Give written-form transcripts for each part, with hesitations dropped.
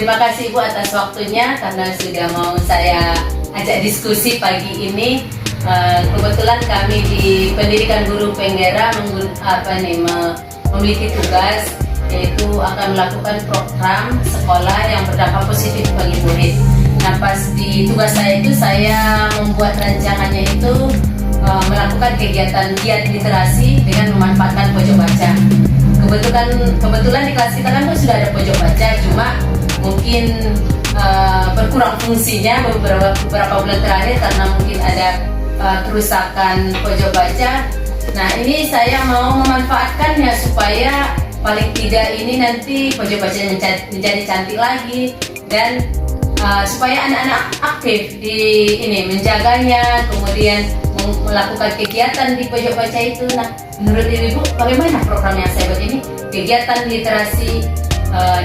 terima kasih Ibu atas waktunya karena sudah mau saya ajak diskusi pagi ini. Kebetulan kami di Pendidikan Guru Penggera memiliki tugas yaitu akan melakukan program sekolah yang berdampak positif bagi murid. Nah, pas di tugas saya itu saya membuat rancangannya itu melakukan kegiatan giat literasi dengan memanfaatkan pojok baca. Kebetulan di kelas kita kan sudah ada pojok baca, cuma mungkin berkurang fungsinya beberapa bulan terakhir karena mungkin ada kerusakan pojok baca. Nah, ini saya mau memanfaatkannya supaya paling tidak ini nanti pojok baca menjadi cantik lagi dan supaya anak-anak aktif di ini menjaganya, kemudian melakukan kegiatan di pojok baca itu. Nah, menurut Ibu bagaimana program yang saya buat ini, kegiatan literasi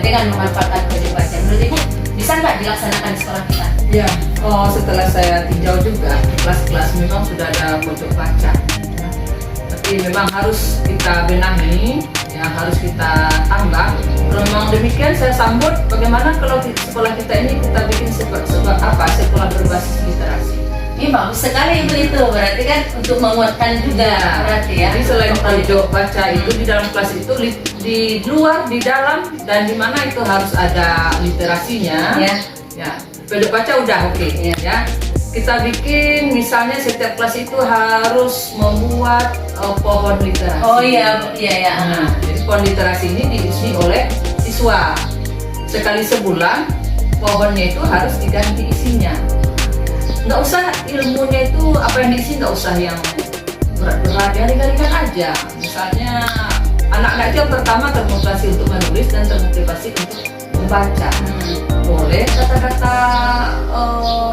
dengan memanfaatkan pojok baca? Menurut Ibu bisa nggak dilaksanakan di sekolah kita? Ya, setelah saya tinjau juga kelas-kelas memang sudah ada pojok baca, ya. Tapi memang harus kita benahi, ya, harus kita tambah. Kalau memang demikian, saya sambut. Bagaimana kalau di sekolah kita ini kita bikin sekolah berbasis literasi? Ini bagus sekali Ibu itu, berarti kan untuk menguatkan juga berarti ya. Jadi selain pojok baca itu di dalam kelas itu di luar, di dalam, dan di mana itu harus ada literasinya. Ya. Ya, pojok baca udah oke. Ya. Kita bikin misalnya setiap kelas itu harus membuat pohon literasi. Oh iya. Nah, jadi pohon literasi ini diisi oleh siswa. Sekali sebulan pohonnya itu harus diganti isinya. Nggak usah ilmunya itu apa yang diisi, nggak usah yang berat-berat, yang ringan-ringan aja. Misalnya anak-anak itu yang pertama termotivasi untuk menulis dan termotivasi untuk membaca. Boleh kata-kata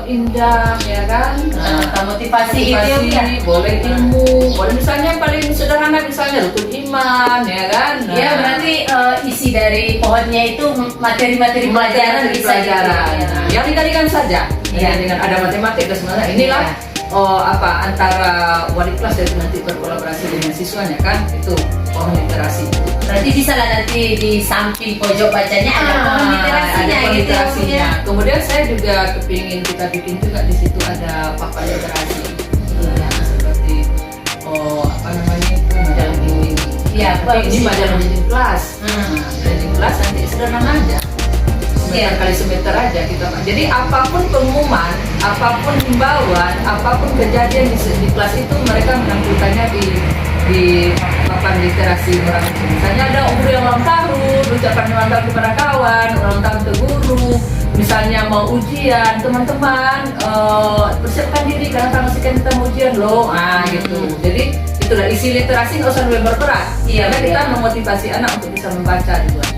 indah, ya kan? Kata motivasi itu ya. Boleh ilmu, boleh misalnya yang paling sederhana misalnya rukun iman, ya kan? Ya, berarti isi dari pohonnya itu materi-materi pelajaran bisa pelajaran. Yang ringan-ringan saja. Ya, dengan ada matematik dan sebenarnya inilah antara wali kelas itu nanti berkolaborasi dengan siswanya kan, itu pohon literasi. Berarti bisa lah nanti di samping pojok bacanya ada pohon literasinya, ada pohon gitu literasinya. ya. Kemudian saya juga kepingin kita bikin juga di situ ada papan literasi. Ya, seperti majalah dinding. Ya, tapi ini majalah dinding kelas. Dinding kelas nanti sederhana aja. Semeter kali semeter aja kita. Jadi apapun pengumuman, apapun himbauan, apapun kejadian di kelas itu mereka menampilkannya di papan literasi orang. Misalnya ada guru yang ulang tahun, ucapan ulang tahun kepada kawan, ulang tahun ke guru. Misalnya mau ujian, teman-teman persiapkan diri karena tanggal sekian kita mau ujian loh. Gitu. Jadi itulah isi literasi, nggak usah berat. Iya, karena kita memotivasi anak untuk bisa membaca juga.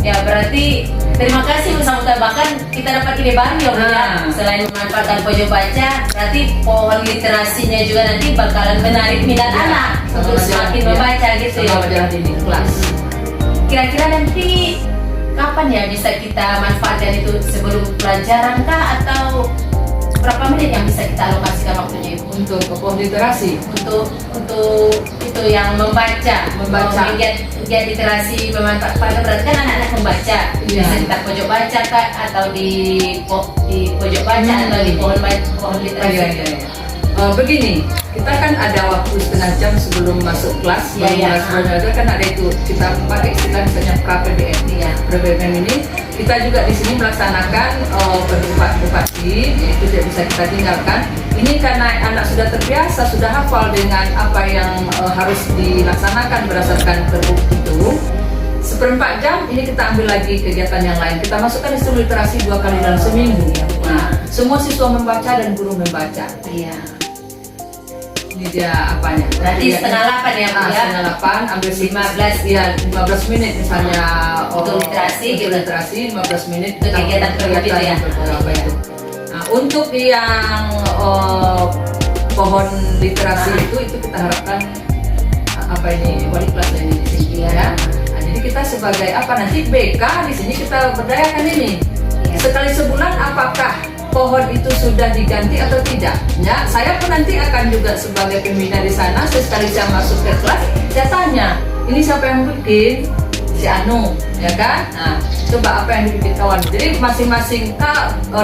Ya, berarti terima kasih Bu Samudra, bahkan kita dapat ide baru ya Bu ya. Selain memanfaatkan pojok baca, berarti pohon literasinya juga nanti bakalan menarik minat anak untuk semakin membaca gitu ya. Majalah dinding kelas. Kira-kira nanti kapan ya bisa kita manfaatkan itu, sebelum pelajaran kah atau berapa menit yang bisa kita alokasikan waktunya Ibu? Untuk pohon literasi, untuk itu yang membaca. Giat literasi bermanfaat, berarti kan anak-anak membaca. Bisa kita pojok baca kah, atau di pojok baca atau di pohon literasi. Begini, kita kan ada waktu setengah jam sebelum masuk kelas. Sebelum kan ada itu kita pakai istilah misalnya pra-PDM. Pra-PDM ini kita juga di sini melaksanakan berpati, itu tidak bisa kita tinggalkan. Ini karena anak sudah terbiasa, sudah hafal dengan apa yang harus dilaksanakan berdasarkan terbuk itu. 1/4 jam ini kita ambil lagi kegiatan yang lain. Kita masukkan istilah literasi 2 kali dalam seminggu. Nah, semua siswa membaca dan guru membaca. Iya. Ini dia apanya. Berarti setengah 8 ya Bu ya. Setengah 8 ambil 15 menit misalnya untuk literasi, 15 menit untuk kegiatan ya. Beberapa itu. Nah, untuk yang pohon literasi itu kita harapkan wali kelas ini di sini ya. Nah, jadi kita sebagai nanti BK di sini kita berdayakan ini. Sekali sebulan apakah pohon itu sudah diganti atau tidak? Ya, saya pun nanti akan juga sebagai pembina di sana. Sekali saya masuk ke kelas, saya tanya, ini siapa yang bikin? si Anu, ya kan? Nah, coba apa yang dibikin kawan. Jadi masing-masing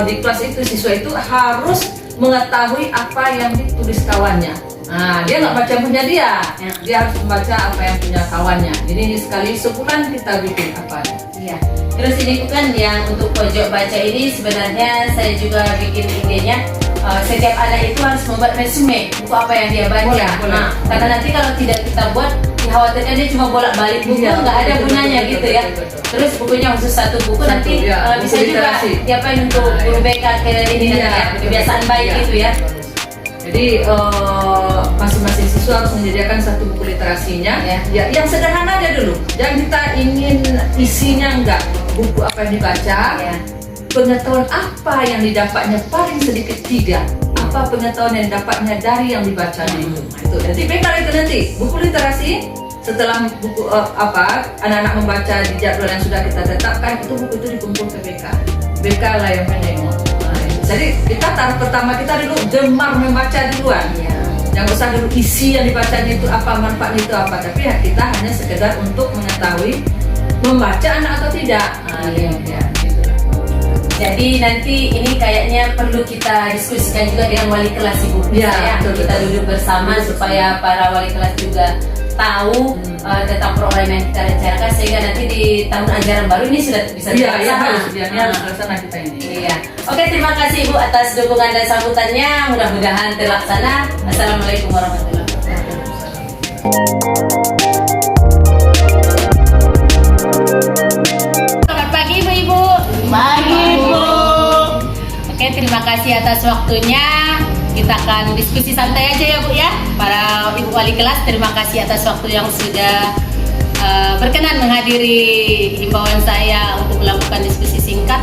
di kelas itu siswa itu harus mengetahui apa yang ditulis kawannya. Nah, dia nggak baca punya dia harus membaca apa yang punya kawannya. Jadi sekali sebulan kita bikin apa ya. Iya. Terus ini kan yang untuk pojok baca ini sebenarnya saya juga bikin idenya. Setiap anak itu harus membuat resume buku apa yang dia baca. Boleh. Nah, karena nanti kalau tidak kita buat, dikhawatirkan dia cuma bolak-balik buku, nggak ada gunanya gitu ya. Terus bukunya khusus satu buku, nanti bisa buku juga literasi. diapain untuk guru BK ke ini nanti ya, kebiasaan baik gitu ya. Jadi masing-masing siswa harus menyediakan satu buku literasinya. Ya, yang sederhana aja dulu. Yang kita ingin isinya enggak buku apa yang dibaca. Pengetahuan apa yang didapatnya paling sedikit 3. Apa pengetahuan yang didapatnya dari yang dibacanya itu. Itu nanti bekal itu nanti buku literasi. Setelah buku anak-anak membaca di jadwal yang sudah kita tetapkan, itu buku itu dikumpul ke BK. BK lah yang menengok. Jadi kita tahap pertama kita dulu gemar membaca duluan. Yang usah dulu isi yang dibacanya itu apa, manfaatnya itu apa. Tapi ya kita hanya sekedar untuk mengetahui membaca anak atau tidak. Jadi nanti ini kayaknya perlu kita diskusikan juga dengan wali kelas Ibu. Kita duduk bersama supaya para wali kelas juga tahu tentang program yang kita rencanakan, sehingga nanti di tahun ajaran baru ini sudah bisa terlaksana kita ini. Iya. Oke, terima kasih Ibu atas dukungan dan sambutannya. Mudah-mudahan terlaksana. Assalamualaikum warahmatullahi wabarakatuh. Selamat pagi Ibu-Ibu. Pagi Bu. Oke, terima kasih atas waktunya. Kita akan diskusi santai aja ya Bu ya. Para Ibu wali kelas, terima kasih atas waktu yang sudah berkenan menghadiri himbauan saya untuk melakukan diskusi singkat.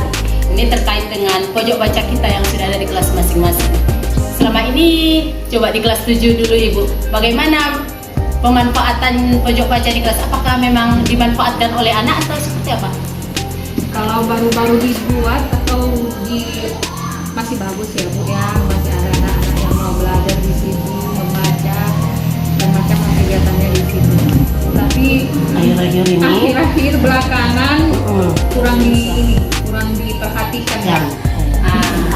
Ini terkait dengan pojok baca kita yang sudah ada di kelas masing-masing. Selama ini coba di kelas 7 dulu Ibu. Bagaimana pemanfaatan pojok baca di kelas? Apakah memang dimanfaatkan oleh anak atau seperti apa? Kalau baru-baru dibuat atau masih bagus ya Bu ya, masih ada anak-anak yang mau belajar di situ, membaca dan macam kegiatannya di situ. Tapi akhir-akhir belakangan kurang diperhatikan ya.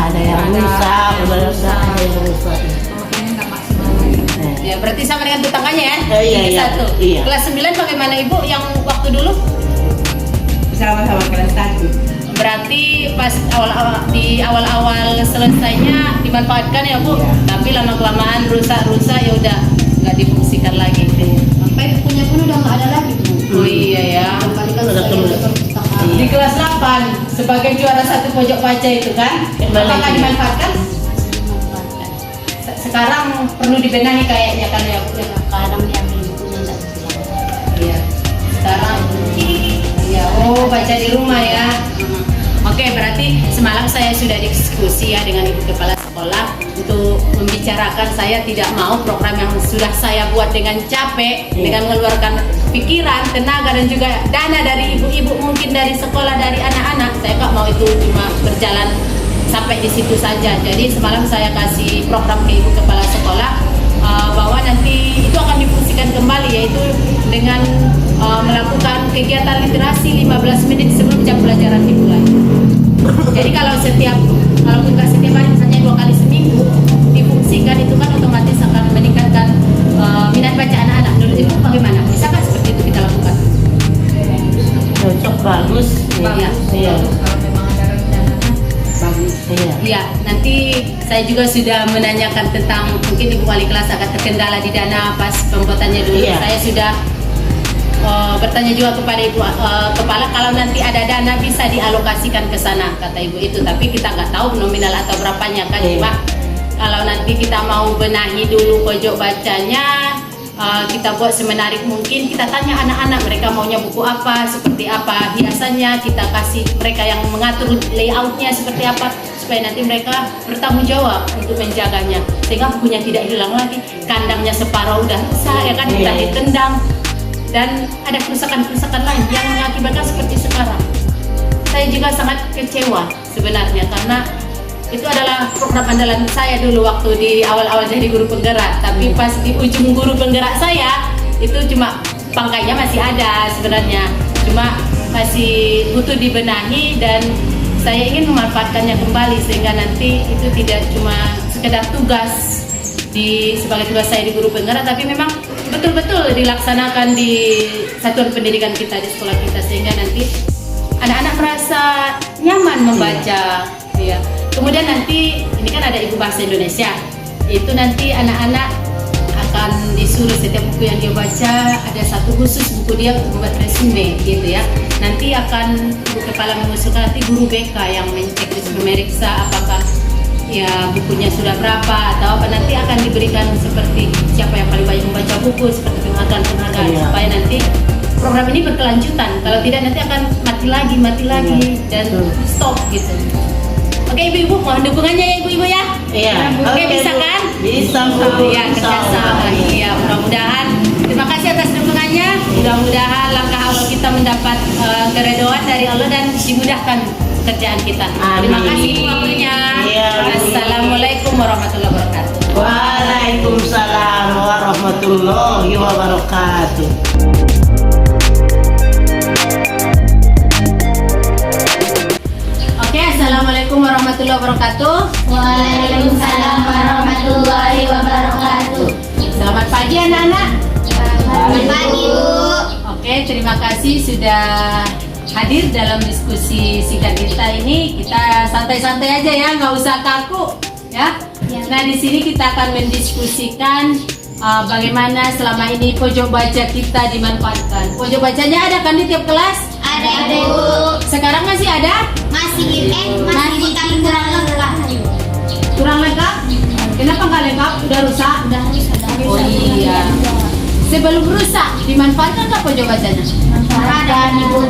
Ada yang rusak, ada yang rusak. Makanya nggak maksimal lagi. Ya, berarti sama dengan tetangganya ya? Iya. Satu. Iya. Kelas 9 bagaimana Ibu yang waktu dulu? Sama-sama kelas 1. Berarti pas awal-awal selesainya dimanfaatkan ya Bu. Iya. Tapi lama-kelamaan rusak-rusak ya udah nggak difungsikan lagi. Sampai punya pun udah nggak ada lagi Bu. Oh iya ya. Di kelas 8 sebagai juara satu pojok baca itu kan, apakah dimanfaatkan? Sekarang perlu dibenahi kayaknya kan ya Bu. Kadang diambil bukunya nggak bisa. Iya. Sekarang ya, baca di rumah ya. Oke, berarti semalam saya sudah diskusi ya dengan Ibu Kepala Sekolah untuk membicarakan saya tidak mau program yang sudah saya buat dengan capek, dengan mengeluarkan pikiran, tenaga dan juga dana dari ibu-ibu, mungkin dari sekolah, dari anak-anak. Saya nggak mau itu cuma berjalan sampai di situ saja. Jadi semalam saya kasih program ke Ibu Kepala Sekolah bahwa nanti itu akan difungsikan kembali, yaitu dengan melakukan kegiatan literasi 15 menit sebelum jam pelajaran dimulai. Jadi kalau bukan setiap hari, misalnya 2 kali seminggu difungsikan, itu kan otomatis akan meningkatkan minat baca anak-anak. Menurut Ibu bagaimana? Bisa kan seperti itu kita lakukan? Cocok, bagus. Iya. Kalau memang ada rencana bagus. Iya, nanti saya juga sudah menanyakan tentang mungkin Ibu wali kelas akan terkendala di dana pas pembuatannya dulu. Iya. Saya sudah bertanya juga kepada Ibu Kepala kalau nanti ada dana bisa dialokasikan ke sana, kata Ibu itu. Tapi kita nggak tahu nominal atau berapanya kan, Pak. Kalau nanti kita mau benahi dulu pojok bacanya, kita buat semenarik mungkin, kita tanya anak-anak mereka maunya buku apa, seperti apa hiasannya, kita kasih mereka yang mengatur layoutnya seperti apa, supaya nanti mereka bertanggung jawab untuk menjaganya, sehingga bukunya tidak hilang lagi. Kandangnya separuh udah rusak ya kan, kita ditendang dan ada kerusakan-kerusakan lain yang mengakibatkan seperti sekarang. Saya juga sangat kecewa sebenarnya, karena itu adalah program andalan saya dulu waktu di awal-awal jadi guru penggerak. Tapi pas di ujung guru penggerak saya, itu cuma pangkainya masih ada sebenarnya. cuma masih butuh dibenahi dan saya ingin memanfaatkannya kembali sehingga nanti itu tidak cuma sekedar tugas sebagai tugas saya di guru penggerak, tapi memang betul-betul dilaksanakan di satuan pendidikan kita, di sekolah kita, sehingga nanti anak-anak merasa nyaman membaca ya. Kemudian nanti ini kan ada ibu bahasa Indonesia, itu nanti anak-anak akan disuruh setiap buku yang dia baca ada satu khusus buku dia untuk membuat resume gitu ya. Nanti akan ibu kepala mengusulkan, nanti guru BK yang mencek, memeriksa apakah ya bukunya sudah berapa atau apa, nanti akan diberikan seperti siapa yang paling banyak membaca buku, seperti penghargaan supaya nanti program ini berkelanjutan. Kalau tidak nanti akan mati lagi dan stop gitu. Oke ibu-ibu, mohon dukungannya ya ibu-ibu ya. Iya. Oke, bisa kan? Bisa Bu. Ya, kerjasama. Iya, mudah-mudahan. Terima kasih atas dukungannya. Mudah-mudahan langkah awal kita mendapat keridhaan dari Allah dan dimudahkan pekerjaan kita. Terima kasih waktunya. Iya. Assalamualaikum warahmatullahi wabarakatuh. Waalaikumsalam warahmatullahi wabarakatuh. Oke, assalamualaikum warahmatullahi wabarakatuh. Waalaikumsalam warahmatullahi wabarakatuh. Selamat pagi anak-anak. Selamat pagi Bu. Oke, terima kasih sudah hadir dalam diskusi singkat kita ini. Kita santai-santai aja ya, nggak usah kaku ya. Nah, di sini kita akan mendiskusikan bagaimana selama ini pojok baca kita dimanfaatkan. Pojok bacanya ada kan di tiap kelas? Ada Bu. Sekarang masih ada? Masih tapi kurang lengkap. Kurang lengkap? Kenapa nggak lengkap? Udah rusak? Udah rusak. Oh iya. Sebelum rusak, dimanfaatkan nggak pojok bacanya? Ada Bu.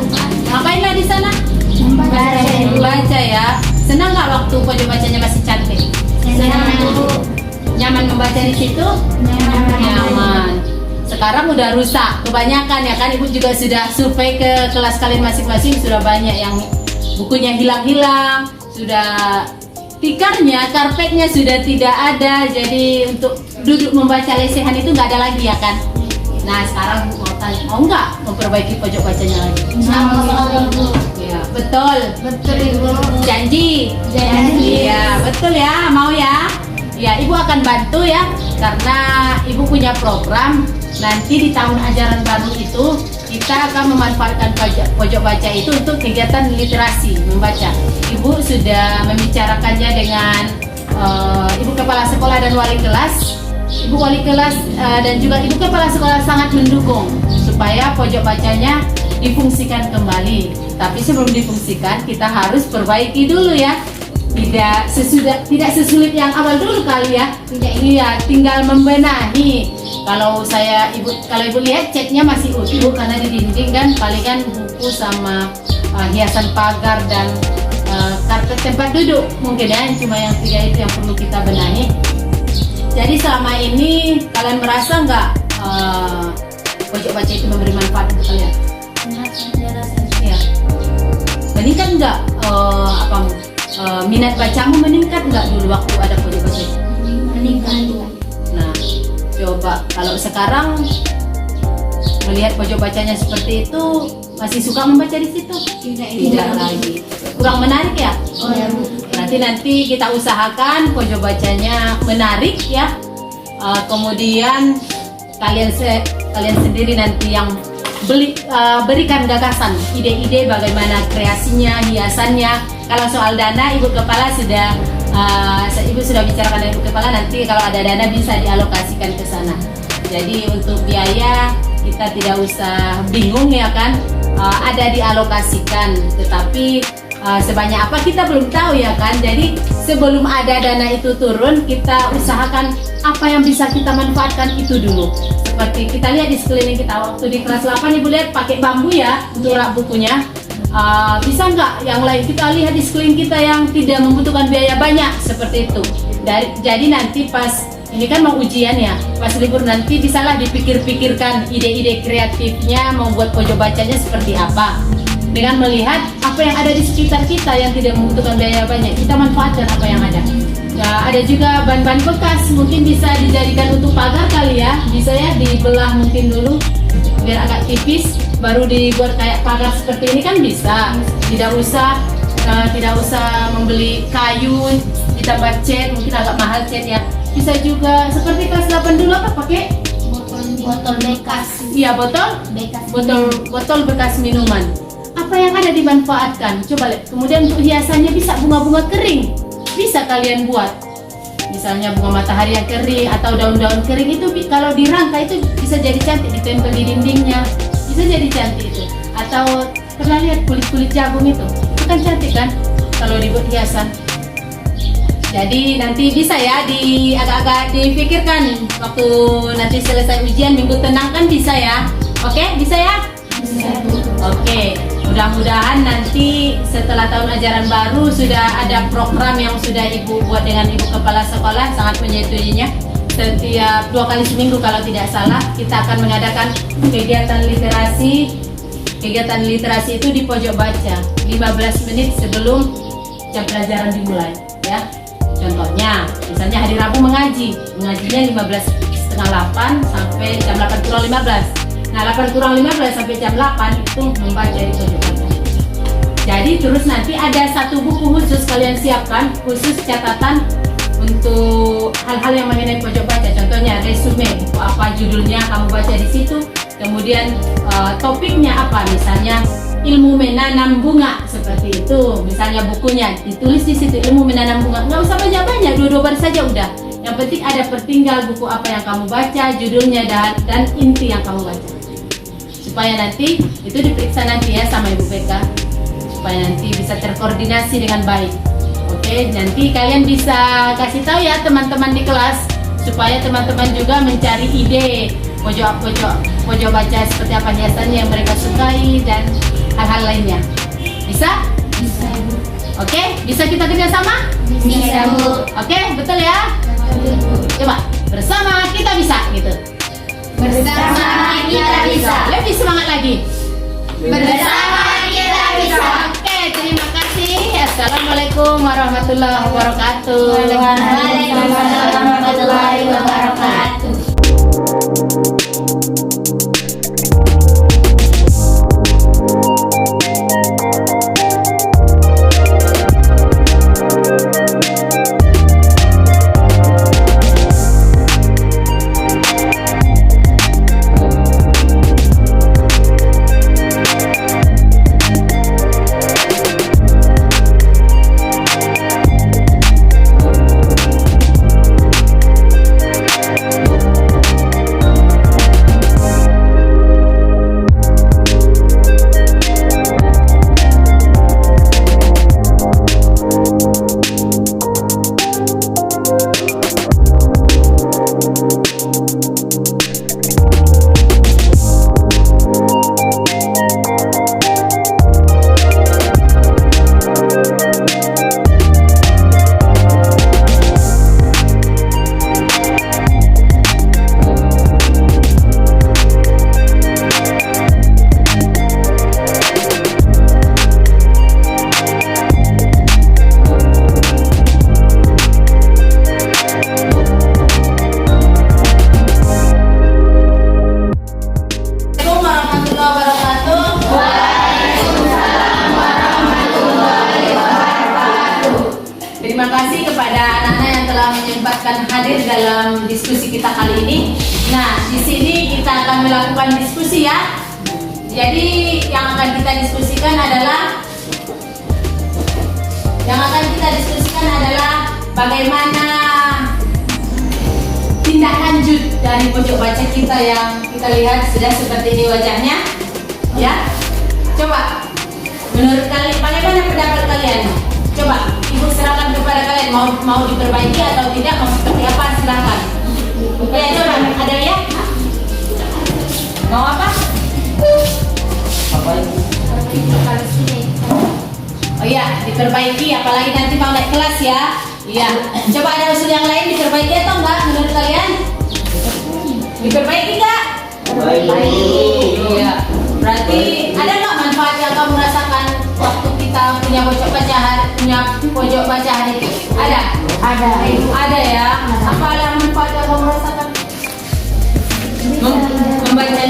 Ngapainlah di sana? Baca ya. Senang nggak waktu pojok bacanya masih cantik? Senang Bu. Nyaman membaca di situ? Nyaman. Sekarang udah rusak, kebanyakan ya kan. Ibu juga sudah survei ke kelas kalian masing-masing, sudah banyak yang bukunya hilang-hilang, sudah tikarnya, karpetnya sudah tidak ada. Jadi untuk duduk membaca lesehan itu nggak ada lagi ya kan. Nah sekarang mau tanya, mau nggak memperbaiki pojok bacanya lagi? Bu. Ya betul. Betul Ibu. Janji. Janji. Iya betul ya, mau ya. Ya ibu akan bantu ya, karena ibu punya program. Nanti di tahun ajaran baru itu kita akan memanfaatkan pojok baca itu untuk kegiatan literasi membaca. Ibu sudah membicarakannya dengan ibu kepala sekolah dan wali kelas. Ibu wali kelas dan juga ibu kepala sekolah sangat mendukung supaya pojok bacanya difungsikan kembali. Tapi sebelum difungsikan kita harus perbaiki dulu ya. Tidak sesulit yang awal dulu kali ya. Iya, tinggal membenahi. Kalau ibu lihat catnya masih utuh karena di dinding kan palingan buku sama hiasan pagar dan karpet tempat duduk mungkin ya, cuma yang 3 itu yang perlu kita benahi. Jadi selama ini kalian merasa nggak pojok baca itu memberi manfaat untuk kalian? Iya. Meningkat nggak minat bacamu meningkat nggak dulu waktu ada pojok baca? Meningkat. Nah, coba kalau sekarang melihat pojok bacanya seperti itu, masih suka membaca di situ? Tidak lagi. Kurang menarik ya? Oh ya Bu. Nanti kita usahakan pojok bacanya menarik ya. Kemudian kalian sendiri nanti yang berikan gagasan, ide-ide bagaimana kreasinya, hiasannya. Kalau soal dana, ibu kepala ibu sudah bicarakan dengan ibu kepala, nanti kalau ada dana bisa dialokasikan ke sana. Jadi untuk biaya kita tidak usah bingung ya kan, ada dialokasikan, tetapi sebanyak apa kita belum tahu ya kan. Jadi sebelum ada dana itu turun, kita usahakan apa yang bisa kita manfaatkan itu dulu. Seperti kita lihat di sekeliling kita waktu di kelas 8, ibu lihat pakai bambu ya untuk rak bukunya. Bisa nggak yang lain kita lihat di sekeliling kita yang tidak membutuhkan biaya banyak seperti itu. Jadi nanti pas ini kan mau ujian ya, pas libur nanti bisalah dipikir-pikirkan ide-ide kreatifnya membuat pojok bacanya seperti apa. Dengan melihat apa yang ada di sekitar kita yang tidak membutuhkan biaya banyak, kita manfaatkan apa yang ada. Nah, ada juga ban-ban bekas, mungkin bisa dijadikan untuk pagar kali ya, bisa ya dibelah mungkin dulu biar agak tipis, baru dibuat kayak pagar seperti ini kan bisa. Tidak usah membeli kayu ditambah cat, mungkin agak mahal cat ya. Bisa juga seperti kelas 8 dulu apa pakai botol bekas. iya botol bekas minuman. Apa yang ada dimanfaatkan, coba lihat. Kemudian untuk hiasannya bisa bunga-bunga kering, bisa kalian buat. Misalnya bunga matahari yang kering atau daun-daun kering itu kalau dirangkai itu bisa jadi cantik, ditempel di dindingnya, bisa jadi cantik itu. Atau pernah lihat kulit-kulit jagung itu kan cantik kan kalau dibuat hiasan. Jadi nanti bisa ya agak-agak dipikirkan waktu nanti selesai ujian minggu tenang kan bisa ya. Oke, bisa ya? Bisa. Oke, mudah-mudahan nanti setelah tahun ajaran baru sudah ada program yang sudah Ibu buat dengan Ibu Kepala Sekolah, sangat menyetujuinya. Setiap 2 kali seminggu kalau tidak salah kita akan mengadakan kegiatan literasi. Kegiatan literasi itu di pojok baca 15 menit sebelum jam pelajaran dimulai ya. Contohnya, misalnya hari Rabu mengajinya 15:30 sampai jam 8:15. Nah, 8:15 sampai jam 8 itu membaca di pojok baca. Jadi terus nanti ada satu buku khusus kalian siapkan, khusus catatan untuk hal-hal yang mengenai pojok baca. Contohnya resume, buku apa judulnya kamu baca di situ. Kemudian topiknya apa, misalnya ilmu menanam bunga seperti itu. Misalnya bukunya ditulis di situ ilmu menanam bunga. Nggak usah banyak-banyak, 2 baris saja udah. Yang penting ada pertinggal buku apa yang kamu baca, judulnya dan inti yang kamu baca. Supaya nanti itu diperiksa nanti ya sama Ibu PK, supaya nanti bisa terkoordinasi dengan baik. Oke, nanti kalian bisa kasih tahu ya teman-teman di kelas supaya teman-teman juga mencari ide pojok baca seperti apa hiasannya yang mereka sukai dan hal-hal lainnya. Bisa? Bisa, Bu. Oke, bisa kita kerjasama? Bisa, Bu. Oke, betul ya? Coba, bersama kita bisa gitu. Bersama kita bisa. Lebih semangat lagi. Bersama kita bisa. Oke, terima kasih. Assalamualaikum warahmatullahi wabarakatuh. Waalaikumsalam warahmatullahi wabarakatuh. Terima kasih kepada anak-anak yang telah menyempatkan hadir dalam diskusi kita kali ini. Nah, di sini kita akan melakukan diskusi ya. Jadi yang akan kita diskusikan adalah bagaimana tindak lanjut dari pojok baca kita yang kita lihat sudah seperti ini wajahnya. Ya, coba menurut kalian bagaimana pendapat kalian? Coba Ibu serahkan kepada kalian, mau diperbaiki atau tidak, mau seperti apa, silakan. Ya, coba ada ya? Mau apa? Oh iya, diperbaiki, apalagi nanti mau naik kelas ya. Iya, coba ada usul yang lain diperbaiki atau enggak menurut kalian? Diperbaiki enggak? Iya. Berarti ada nggak manfaat yang kamu rasakan waktu kita punya pojok baca hari ini? Ada? Ada ya. Apa yang manfaat yang kamu rasakan? Membaca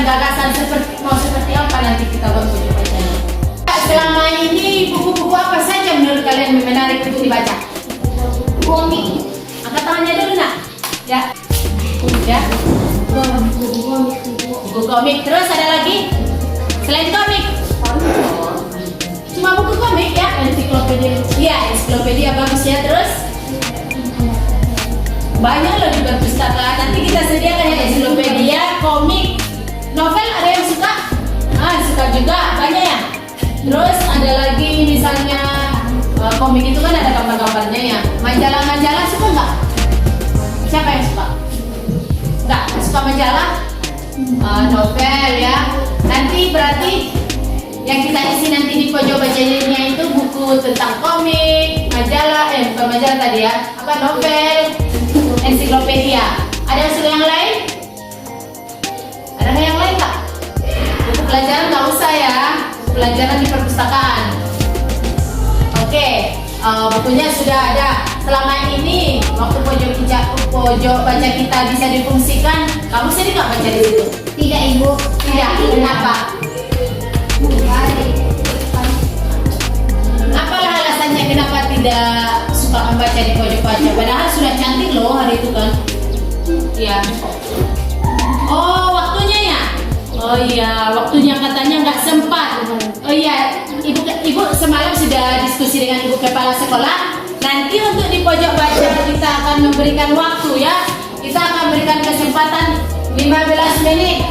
gagasan mau seperti apa nanti kita buat pojok bacanya. Selama ini buku-buku apa saja menurut kalian menarik untuk dibaca? Komik. Angkat tangannya dulu nak. Ya. Ya. Buku komik. Terus ada lagi? Selain komik? Cuma buku komik ya? Ensiklopedia. Iya, ensiklopedia bagus ya. Terus? Banyak loh di perpustakaan. Nanti kita sediakan ya ensiklopedia, komik, novel. Ada yang suka? Suka juga. Banyak ya? Terus ada lagi misalnya komik itu kan ada gambar-gambarnya ya. Majalah-majalah suka nggak? Siapa yang suka? Nggak suka majalah? Novel ya. Nanti berarti yang kita isi nanti di pojok bacanya itu buku tentang komik, majalah, bukan majalah tadi ya, apa novel, ensiklopedia. Ada usul yang lain? Ada yang lain nggak? Buku pelajaran nggak usah ya, buku pelajaran di perpustakaan. Oke, bukunya sudah ada. Selama ini waktu pojok baca kita bisa difungsikan, kamu sendiri nggak baca di situ? Tidak, Ibu. Tidak. Kenapa? Apalah alasannya kenapa tidak suka membaca di pojok baca? Padahal sudah cantik loh hari itu kan? Iya. Oh, waktunya ya? Oh iya, waktunya katanya nggak sempat. Oh iya, ibu semalam sudah diskusi dengan ibu kepala sekolah. Nanti untuk di pojok baca kita akan memberikan waktu ya. Kita akan berikan kesempatan 15 menit.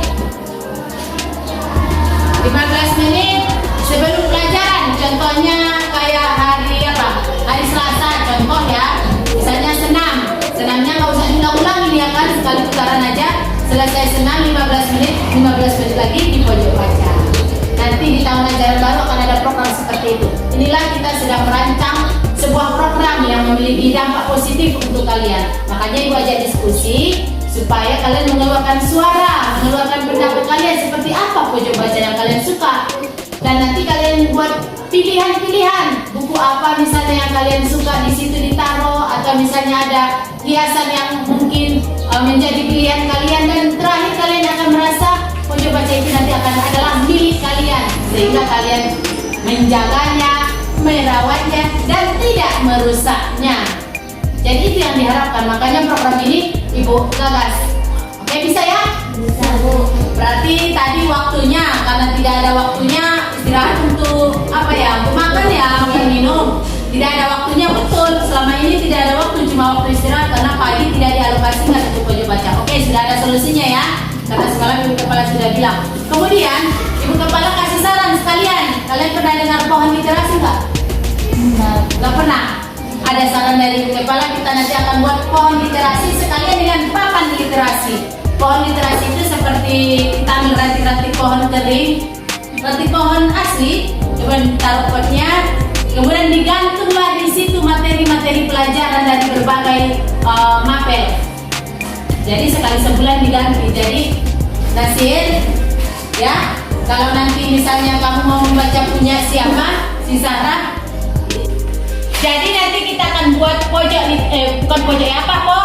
15 menit sebelum pelajaran. Contohnya kayak hari apa? Hari Selasa contoh ya. Misalnya senam. Senamnya nggak usah diulang-ulang ini ya kan, sekali putaran aja. Selesai senam 15 menit lagi di pojok baca. Nanti di tahun ajaran baru akan ada program seperti itu. Inilah kita sedang merancang sebuah program yang memiliki dampak positif untuk kalian. Makanya ibu ajak diskusi supaya kalian mengeluarkan suara, mengeluarkan pendapat kalian seperti apa pojok baca yang kalian suka. Dan nanti kalian buat pilihan-pilihan buku apa misalnya yang kalian suka, di situ ditaruh, atau misalnya ada hiasan yang mungkin menjadi pilihan kalian. Dan terakhir kalian akan merasa pojok baca itu nanti akan adalah milik kalian, sehingga kalian menjaganya, merawatnya, dan tidak merusaknya. Jadi itu yang diharapkan. Makanya program ini ibu gagas. Oke, bisa ya? Bisa, Bu. Berarti tadi waktunya, karena tidak ada waktunya istirahat untuk apa ya? Untuk makan ya, untuk minum. Tidak ada waktunya, betul. Selama ini tidak ada waktu, cuma waktu istirahat karena pagi tidak dialokasikan untuk pojok baca. Oke, sudah ada solusinya ya. Karena semalam ibu kepala sudah bilang. Kemudian ibu kepala kasih saran sekalian. Kalian pernah dengar pohon literasi nggak? Nggak pernah. Ada saran dari ibu kepala, kita nanti akan buat pohon literasi sekalian dengan papan literasi. Pohon literasi itu seperti kita ambil ranting-ranting pohon kering, ranting pohon asli, kemudian taruh potnya, kemudian digantunglah di situ materi-materi pelajaran dari berbagai mapel. Jadi sekali sebulan diganti. Jadi Nasir, ya, kalau nanti misalnya kamu mau membaca punya siapa, si Sarah. Jadi nanti kita akan buat pojok, bukan pojok apa kok?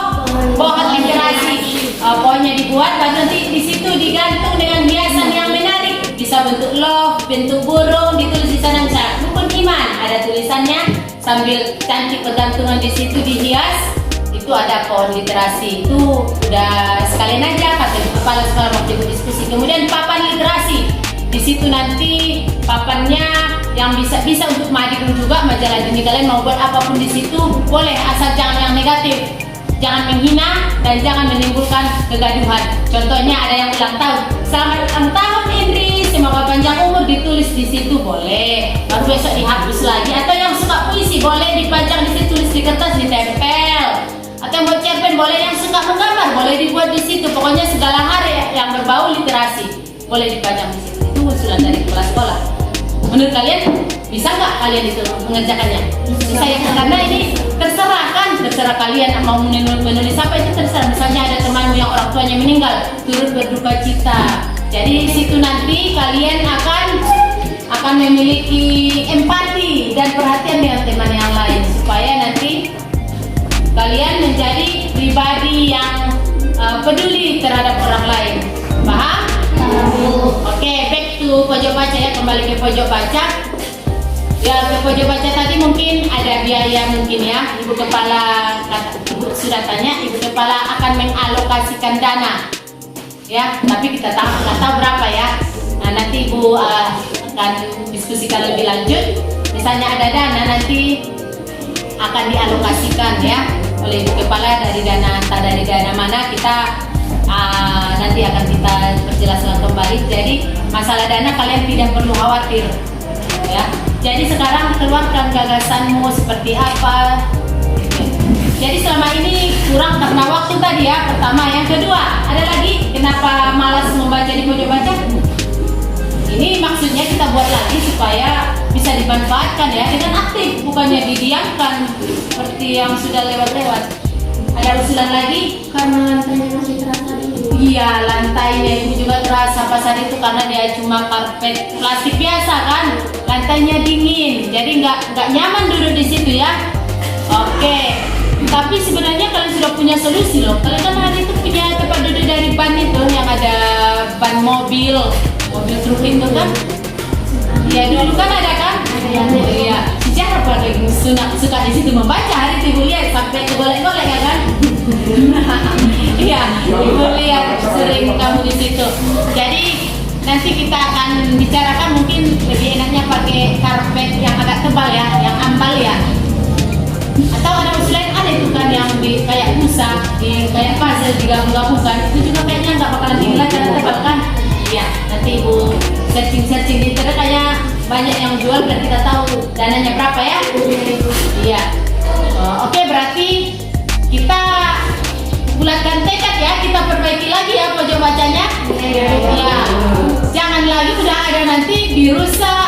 Pohon literasi. Pohonnya dibuat, baru nanti di situ digantung dengan hiasan yang menarik. Bisa bentuk love, bentuk burung, ditulis di sana misalnya rukun iman. Ada tulisannya sambil cantik pergantungan di situ dihias. Itu ada pohon literasi. Itu udah sekalian aja kata ibu kepala sekolah waktu ibu diskusi. Kemudian papan literasi. Di situ nanti papannya yang bisa untuk mading juga, majalah ini kalian mau buat apapun di situ boleh, asal jangan yang negatif, jangan menghina dan jangan menimbulkan kegaduhan. Contohnya ada yang ulang tahun, selamat ulang tahun Indri, semoga panjang umur, ditulis di situ boleh, baru besok dihapus lagi. Atau yang suka puisi boleh dipajang di situ, tulis di kertas, ditempel. Atau yang buat cerpen boleh, yang suka menggambar boleh dibuat di situ. Pokoknya segala hari yang berbau literasi boleh dipajang di situ. Itu usulan dari kepala sekolah. Menurut kalian bisa nggak kalian itu mengerjakannya? Bisa ya, karena ini terserah kalian mau menulis apa itu terserah. Misalnya ada temanmu yang orang tuanya meninggal, turut berduka cita. Jadi di situ nanti kalian akan memiliki empati dan perhatian dengan teman yang lain supaya nanti kalian menjadi pribadi yang peduli terhadap orang lain. Paham? Oke, back to pojok baca ya, kembali ke pojok baca. Ya, ke pojok baca tadi mungkin ada biaya mungkin ya. Ibu Kepala Ibu sudah tanya, Ibu Kepala akan mengalokasikan dana. Ya, tapi kita nggak tahu berapa ya. Nah, nanti Ibu akan diskusikan lebih lanjut. Misalnya ada dana nanti akan dialokasikan ya oleh Ibu Kepala dari dana, entah dari dana mana kita nanti akan kita perjelaskan kembali. Jadi masalah dana kalian tidak perlu khawatir ya. Jadi sekarang keluarkan gagasanmu seperti apa. Jadi selama ini kurang karena waktu tadi ya, pertama. Yang kedua, ada lagi kenapa malas membaca di pojok baca? Ini maksudnya kita buat lagi supaya bisa dimanfaatkan ya dengan aktif, bukannya didiamkan seperti yang sudah lewat-lewat. Ada usulan lagi? Karena lantainya masih terasa dingin. Iya, lantainya ini juga terasa pasar itu karena dia cuma karpet plastik biasa kan, lantainya dingin, jadi nggak nyaman duduk di situ ya. Oke, tapi sebenarnya kalian sudah punya solusi loh. Kalian kan hari itu punya tempat duduk dari ban itu yang ada ban mobil truk itu kan? Iya dulu kan ada kan? Iya. Sejarah pada suka di situ membaca hari itu Ibu lihat sampai kegolek-golek ya kan? Iya, Ibu lihat sering kamu di situ. Jadi nanti kita akan bicarakan mungkin lebih enaknya pakai karpet yang agak tebal ya, yang ambal ya. Atau ada usulan ada itu kan yang kayak busa, kayak puzzle digabung-gabungkan, itu juga kayaknya nggak bakalan tinggal karena tebal kan? Iya, nanti Ibu searching di internet kayaknya banyak yang jual dan kita tahu dananya berapa ya? Iya. Oke, berarti kita bulatkan tekad ya, kita perbaiki lagi ya pojok bacanya. Ya, jangan lagi udah ada nanti dirusak